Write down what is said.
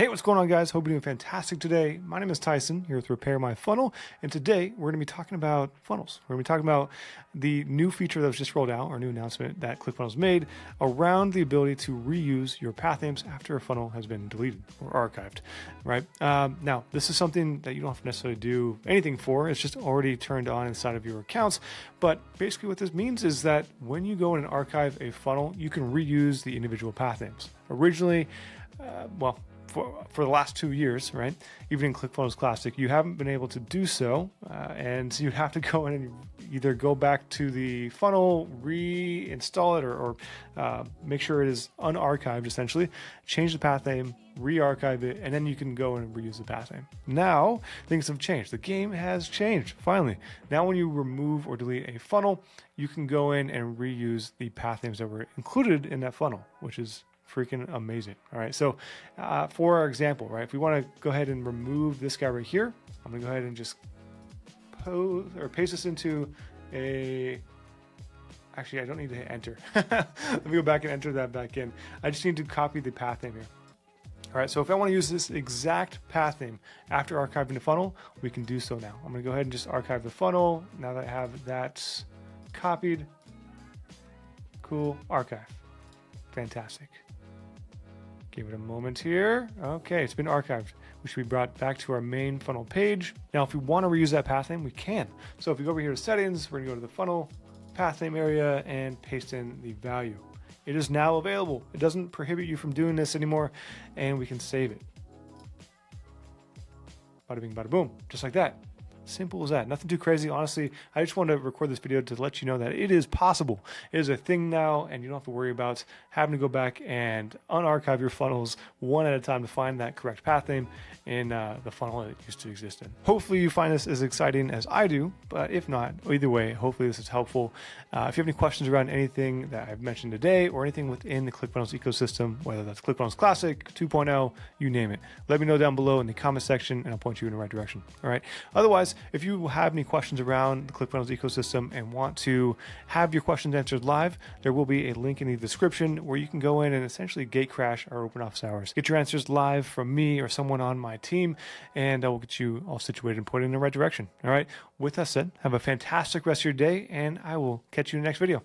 Hey, what's going on, guys? Hope you're doing fantastic today. My name is Tyson, here with Repair My Funnel, and today we're going to be talking about funnels. We're going to be talking about the new feature that was just rolled out, or new announcement that ClickFunnels made around the ability to reuse your path names after a funnel has been deleted or archived, right? Now, this is something that you don't have to necessarily do anything for. It's just already turned on inside of your accounts, but basically what this means is that when you go in and archive a funnel, you can reuse the individual path names. Originally, for the last 2 years, right? Even in ClickFunnels Classic, you haven't been able to do so. And you have to go in and either go back to the funnel, reinstall it, or make sure it is unarchived, essentially, change the path name, re-archive it, and then you can go and reuse the path name. Now, things have changed. The game has changed, finally. Now, when you remove or delete a funnel, you can go in and reuse the path names that were included in that funnel, which is freaking amazing. All right, so for our example, right, if we want to go ahead and remove this guy right here, I'm gonna go ahead and just paste this into actually I don't need to hit enter. Let me go back and enter that back in. I just need to copy the path name here. All right, so if I want to use this exact path name after archiving the funnel, we can do so now. I'm gonna go ahead and just archive the funnel. Now that I have that copied, cool, archive, fantastic. Give it a moment here. Okay, it's been archived. We should be brought back to our main funnel page. Now, if we want to reuse that path name, we can. So if we go over here to settings, we're gonna go to the funnel path name area and paste in the value. It is now available. It doesn't prohibit you from doing this anymore, and we can save it. Bada bing, bada boom, just like that. Simple as that. Nothing too crazy. Honestly, I just wanted to record this video to let you know that it is possible. It is a thing now, and you don't have to worry about having to go back and unarchive your funnels one at a time to find that correct path name in the funnel that it used to exist in. Hopefully you find this as exciting as I do, but if not, either way, hopefully this is helpful. If you have any questions around anything that I've mentioned today or anything within the ClickFunnels ecosystem, whether that's ClickFunnels Classic, 2.0, you name it, let me know down below in the comment section and I'll point you in the right direction. All right. Otherwise, if you have any questions around the ClickFunnels ecosystem and want to have your questions answered live, there will be a link in the description where you can go in and essentially gate crash our open office hours. Get your answers live from me or someone on my team, and I will get you all situated and put in the right direction. All right. With that said, have a fantastic rest of your day, and I will catch you in the next video.